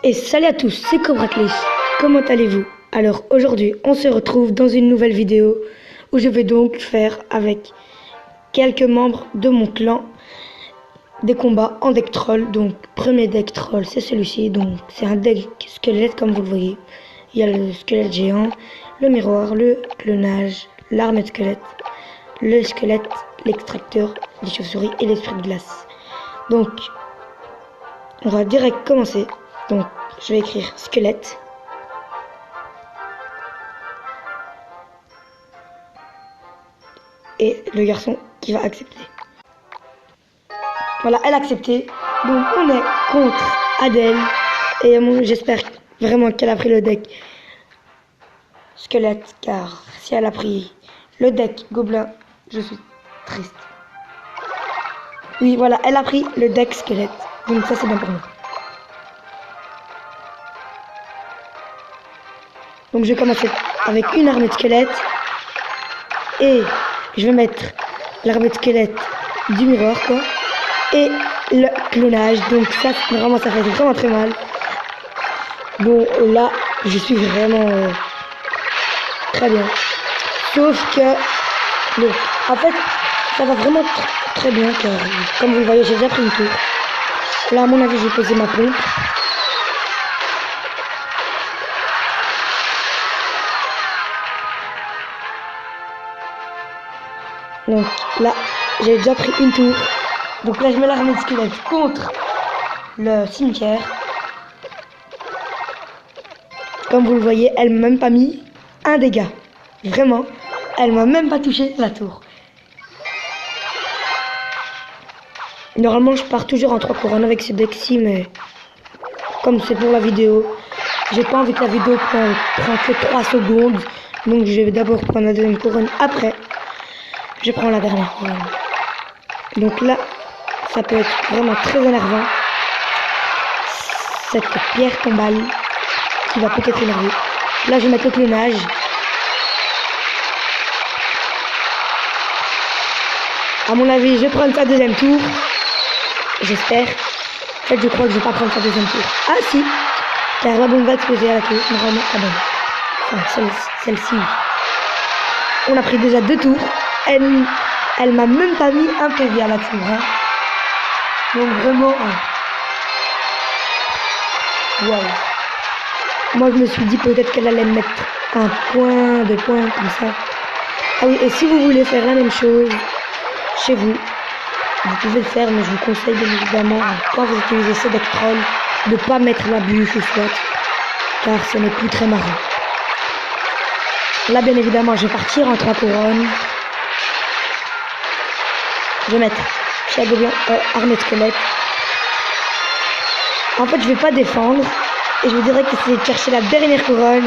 Et salut à tous, c'est Cobra Clish. Comment allez-vous? Alors aujourd'hui, on se retrouve dans une nouvelle vidéo où je vais donc faire avec quelques membres de mon clan des combats en deck troll. Donc premier deck troll, c'est celui-ci. Donc c'est un deck squelette comme vous le voyez. Il y a le squelette géant, le miroir, le clonage, l'armée de squelette, le squelette, l'extracteur, les chauves-souris et l'esprit de glace. Donc on va direct commencer. Donc je vais écrire squelette. Et le garçon qui va accepter. Voilà, elle a accepté. Donc on est contre Adèle. Et j'espère vraiment qu'elle a pris le deck squelette. Car si elle a pris le deck gobelin, je suis triste. Oui, voilà, elle a pris le deck squelette. Donc ça c'est bien pour moi. Donc je vais commencer avec une armée de squelette. Et je vais mettre l'armée de squelette du miroir quoi. Et le clonage. Donc ça vraiment ça fait vraiment très mal. Bon là je suis vraiment très bien. Sauf que donc, en fait ça va vraiment très bien car comme vous le voyez j'ai déjà pris une tour. Là à mon avis je vais poser ma pompe. Donc là, j'ai déjà pris une tour. Donc là, je mets l'armée de squelette contre le cimetière. Comme vous le voyez, elle m'a même pas mis un dégât. Vraiment, elle m'a même pas touché la tour. Normalement, je pars toujours en 3 couronnes avec ce deck-ci, mais comme c'est pour la vidéo, j'ai pas envie que la vidéo prenne que 3 secondes. Donc je vais d'abord prendre la deuxième couronne après. Je prends la dernière couronne. Donc là, ça peut être vraiment très énervant. Cette pierre tombale qui va peut-être énerver. Là, je vais mettre le clonage. À mon avis, je vais prendre sa deuxième tour. J'espère. En fait, je crois que je vais pas prendre sa deuxième tour. Ah si, car la bombe va exploser à la queue. Normalement, ah ben. Enfin, celle-ci, oui. On a pris déjà 2 tours. Elle m'a même pas mis un PV à la tour. Hein. Donc vraiment. Wow. Moi je me suis dit peut-être qu'elle allait mettre un point, 2 points comme ça. Ah oui, et si vous voulez faire la même chose chez vous, vous pouvez le faire, mais je vous conseille bien évidemment, quand vous utilisez ce deck troll, de ne pas mettre la bûche ou soit, car ce n'est plus très marrant. Là bien évidemment je vais partir en 3 couronnes. Je vais mettre chat gobelin, armée de squelette. En fait, je vais pas défendre. Et je vais direct essayer de chercher la dernière couronne.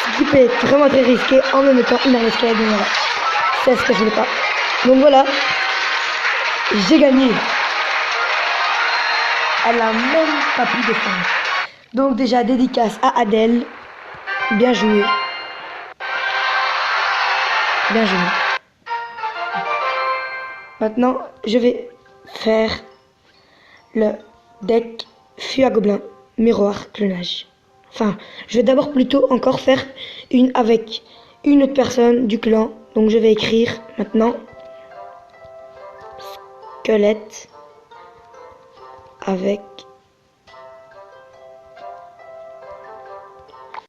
Ce qui peut être vraiment très risqué en me mettant une armée de squelette. Donc voilà. C'est ce que je voulais pas. Donc voilà. J'ai gagné. Elle a même pas pu défendre. Donc déjà, dédicace à Adèle. Bien joué. Bien joué. Maintenant, je vais faire le deck fût à gobelin, miroir, clonage. Enfin, je vais d'abord plutôt encore faire une avec une autre personne du clan. Donc je vais écrire maintenant squelette avec...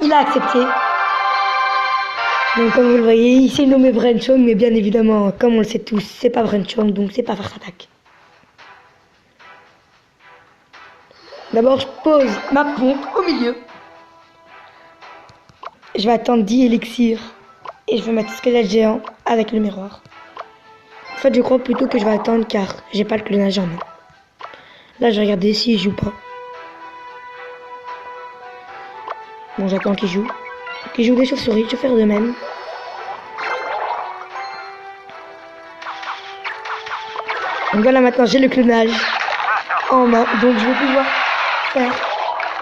Il a accepté. Donc comme vous le voyez, il s'est nommé Brenchong, mais bien évidemment, comme on le sait tous, c'est pas Brenchong, donc c'est pas Farce Attack. D'abord, je pose ma pompe au milieu. Je vais attendre 10 élixirs et je vais mettre squelette géant avec le miroir. En fait, je crois plutôt que je vais attendre car j'ai pas le clonage en main. Là, je vais regarder s'il joue pas. Bon, j'attends qu'il joue. Qui joue des chauves-souris, je vais faire de même. Donc voilà, maintenant j'ai le clonage en main, donc je vais pouvoir faire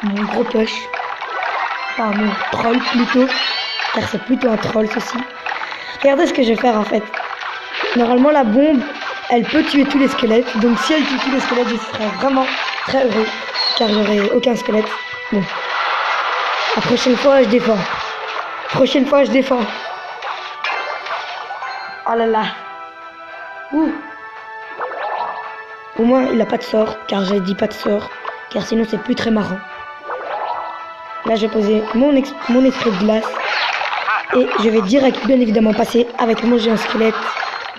mon gros push. Enfin mon troll plutôt, car c'est plutôt un troll ceci. Regardez ce que je vais faire en fait. Normalement la bombe, elle peut tuer tous les squelettes, donc si elle tue tous les squelettes, je serais vraiment très heureux. car j'aurai aucun squelette. Bon. La prochaine fois, je défends. Prochaine fois, je défends. Oh là là. Ouh. Au moins, il n'a pas de sort, car j'ai dit pas de sort, car sinon c'est plus très marrant. Là, je vais poser mon esprit de glace et je vais direct, bien évidemment, passer avec mon géant squelette,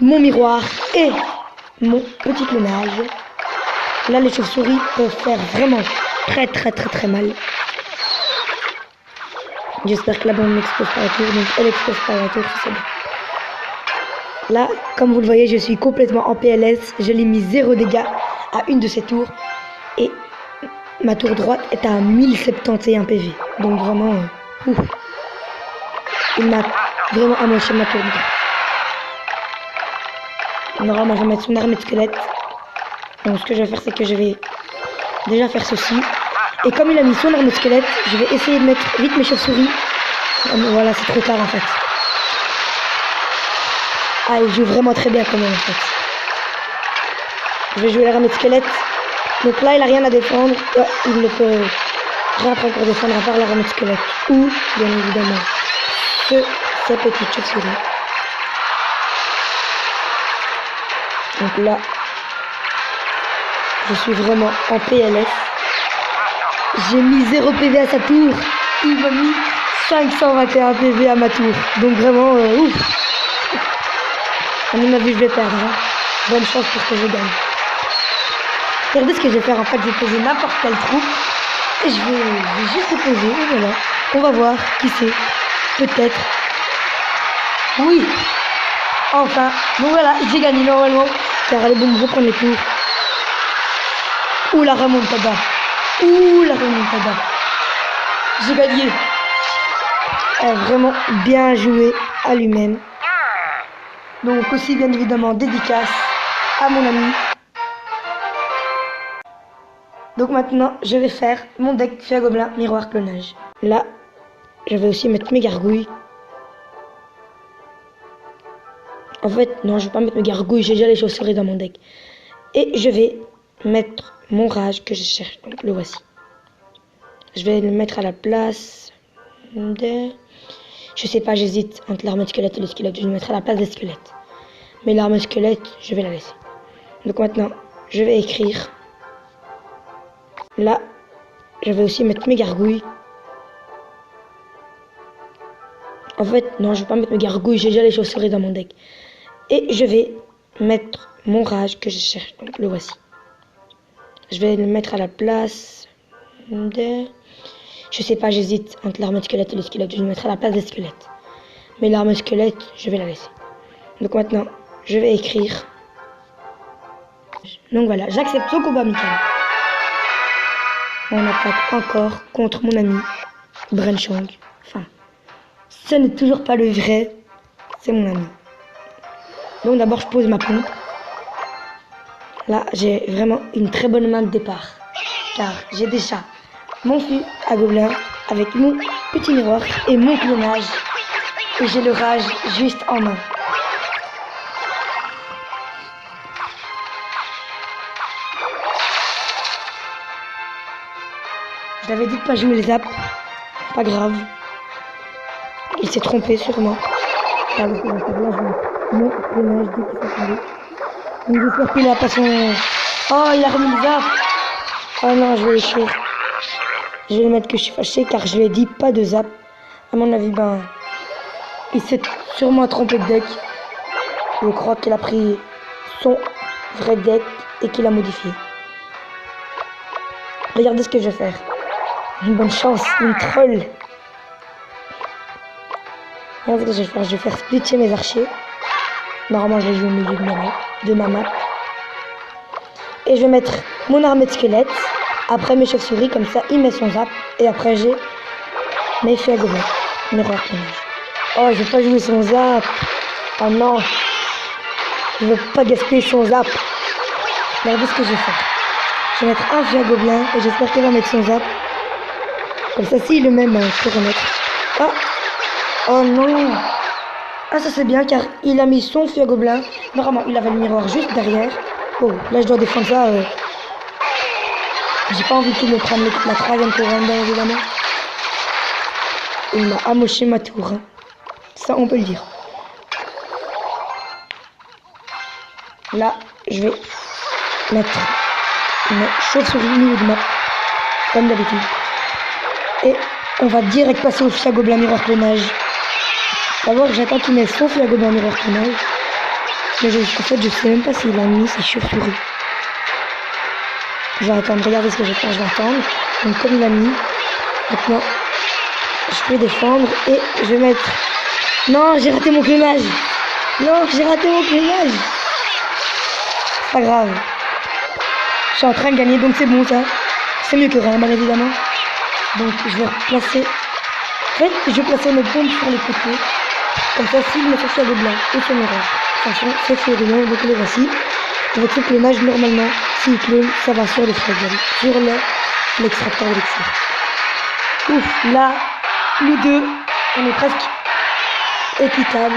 mon miroir et mon petit clonage. Là, les chauves-souris peuvent faire vraiment très mal. J'espère que la bombe m'explose par la tour, donc elle explose par la tour, c'est bon. Là, comme vous le voyez, je suis complètement en PLS. Je l'ai mis 0 dégâts à une de ces tours. Et ma tour droite est à 1071 PV. Donc vraiment, il m'a vraiment amoché ma tour droite. Normalement, je vais mettre son armée de squelette. Donc ce que je vais faire, c'est que je vais déjà faire ceci. Et comme il a mis son armée de squelette, je vais essayer de mettre vite mes chauves-souris. Voilà, c'est trop tard en fait. Ah, il joue vraiment très bien quand même en fait. Je vais jouer l'armée de squelette. Donc là, il n'a rien à défendre. Il ne peut rien prendre pour défendre à part l'armée de squelette. Ou, bien évidemment, ces petites chauves-souris. Donc là, je suis vraiment en PLS. J'ai mis 0 PV à sa tour. Il m'a mis 521 PV à ma tour. Donc vraiment, ouf. À mon avis, je vais perdre. Hein. Bonne chance pour que je gagne. Regardez ce que je vais faire. En fait, je vais poser n'importe quelle troupe. Et je vais juste le poser. Et voilà. On va voir qui c'est. Peut-être. Oui. Enfin. Donc voilà, j'ai gagné normalement. Car allez, bon, on reprend les tours. Ouh, la remontada. Ouh, la remontada. J'ai gagné. Vraiment bien joué à lui-même. Donc aussi bien évidemment dédicace à mon ami. Donc maintenant je vais faire mon deck Feu à Gobelin miroir clonage. Là je vais aussi mettre mes gargouilles. En fait non, je vais pas mettre mes gargouilles, j'ai déjà les chauves-souris dans mon deck. Et je vais mettre mon rage que je cherche, donc le voici. Je vais le mettre à la place de... Je sais pas, j'hésite entre l'arme de squelette et le squelette. Je vais le mettre à la place des squelettes. Mais l'arme squelette, je vais la laisser. Donc maintenant, je vais écrire. Là, je vais aussi mettre mes gargouilles. En fait, non, je vais pas mettre mes gargouilles. J'ai déjà les chauves-souris dans mon deck. Et je vais mettre mon rage que je cherche. Donc le voici. Je vais le mettre à la place de... Je sais pas, j'hésite entre l'arme squelette et le squelette. Je vais le mettre à la place des squelettes. Mais l'arme squelette, je vais la laisser. Donc maintenant, je vais écrire. Donc voilà, j'accepte son combat amical. On attaque encore contre mon ami Brenchong. Enfin, ce n'est toujours pas le vrai, c'est mon ami. Donc d'abord, je pose ma pompe. Là, j'ai vraiment une très bonne main de départ. Car j'ai déjà mon feu à gobelin avec mon petit miroir et mon clonage. Et j'ai le rage juste en main. Je l'avais dit de pas jouer les apps. Pas grave. Il s'est trompé sûrement. Là, je mon clonage dit qu'il faut tomber. Donc j'espère qu'il a pas son... Oh, il a remis le zap. Oh non, je vais l'écrire. Je vais le mettre que je suis fâché car je lui ai dit pas de zap. À mon avis, ben... il s'est sûrement trompé de deck. Je crois qu'il a pris son vrai deck et qu'il a modifié. Regardez ce que je vais faire. Une bonne chance, une troll. Regardez ce que je vais faire. Je vais faire splitter mes archers. Normalement, je les joue au milieu de ma map. Et je vais mettre mon armée de squelettes. Après mes chauves-souris, comme ça, il met son zap. Et après, j'ai mes feux à gobelin. Miroir clonage. Oh, je vais pas jouer son zap. Oh non. Je veux pas gaspiller son zap. Regardez ce que je vais faire. Je vais mettre un feu à gobelin. Et j'espère qu'il va mettre son zap. Comme ça, s'il le met, je peux remettre. Ah. Oh non. Ah, ça c'est bien car il a mis son feu à gobelin. Normalement, il avait le miroir juste derrière. Oh, là je dois défendre ça. J'ai pas envie qu'il me prenne la troisième couronne, bien évidemment. Il m'a amoché ma tour. Hein. Ça, on peut le dire. Là, je vais mettre une chauve-souris au milieu de map, comme d'habitude. Et on va direct passer au Fia Gobelin Miroir Clonage. D'abord, j'attends qu'il mette son Fia Gobelin Miroir Clonage. Mais en fait, je sais même pas s'il a mis ses chauves-souris. Je vais attendre, regardez ce que je vais faire, je vais attendre. Donc comme il a mis, maintenant, je vais défendre et je vais mettre... Non, j'ai raté mon clonage. Non, j'ai raté mon clonage. C'est pas grave. Je suis en train de gagner, donc c'est bon ça. C'est mieux que rien, bien évidemment. Donc je vais placer... En fait, je vais placer mes bombes sur les côtés. Comme ça, s'il me fait faire des blancs et son miroir. Attention, c'est Furion, donc les voici. Avec ce clonage, normalement, s'il clone, ça va sur les fragments, sur l'extracteur d'élixir. Ouf, là, nous deux, on est presque équitable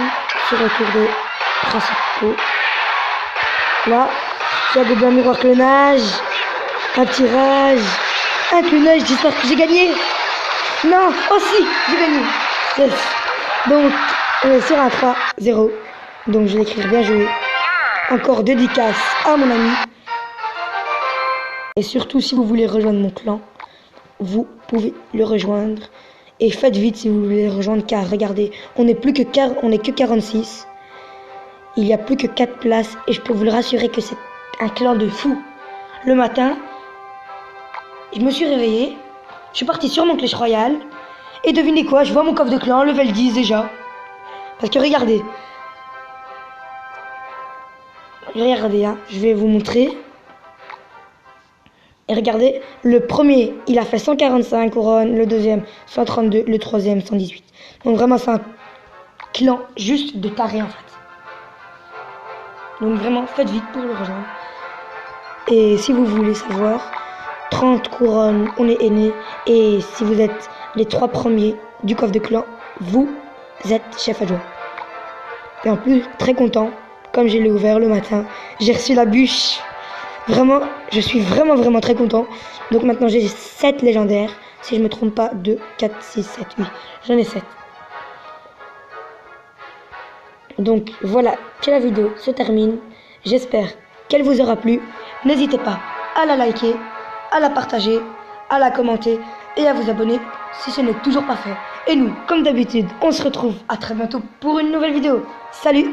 sur le tour des principaux. Là, Fia Gobelin Miroir Clonage, un tirage, un clonage, j'espère que j'ai gagné. Non, aussi, j'ai gagné. Yes. Donc, on est sur un 3-0. Donc, je vais écrire bien joué. Encore dédicace à mon ami. Et surtout, si vous voulez rejoindre mon clan, vous pouvez le rejoindre. Et faites vite si vous voulez le rejoindre, car regardez, on n'est que 46. Il n'y a plus que 4 places. Et je peux vous le rassurer que c'est un clan de fous. Le matin, je me suis réveillé. Je suis parti sur mon Clash Royale. Et devinez quoi, je vois mon coffre de clan, level 10 déjà. Parce que regardez. Regardez, hein, je vais vous montrer. Et regardez, le premier, il a fait 145 couronnes, le deuxième 132, le troisième 118. Donc vraiment, c'est un clan juste de taré en fait. Donc vraiment, faites vite pour le rejoindre. Et si vous voulez savoir, 30 couronnes, on est aînés. Et si vous êtes les 3 premiers du coffre de clan, vous êtes chef adjoint. Et en plus, très content. Comme je l'ai ouvert le matin, j'ai reçu la bûche. Vraiment, je suis vraiment très content. Donc maintenant j'ai 7 légendaires. Si je me trompe pas, 2, 4, 6, 7, oui. J'en ai 7. Donc voilà que la vidéo se termine. J'espère qu'elle vous aura plu. N'hésitez pas à la liker, à la partager, à la commenter et à vous abonner si ce n'est toujours pas fait. Et nous, comme d'habitude, on se retrouve à très bientôt pour une nouvelle vidéo. Salut!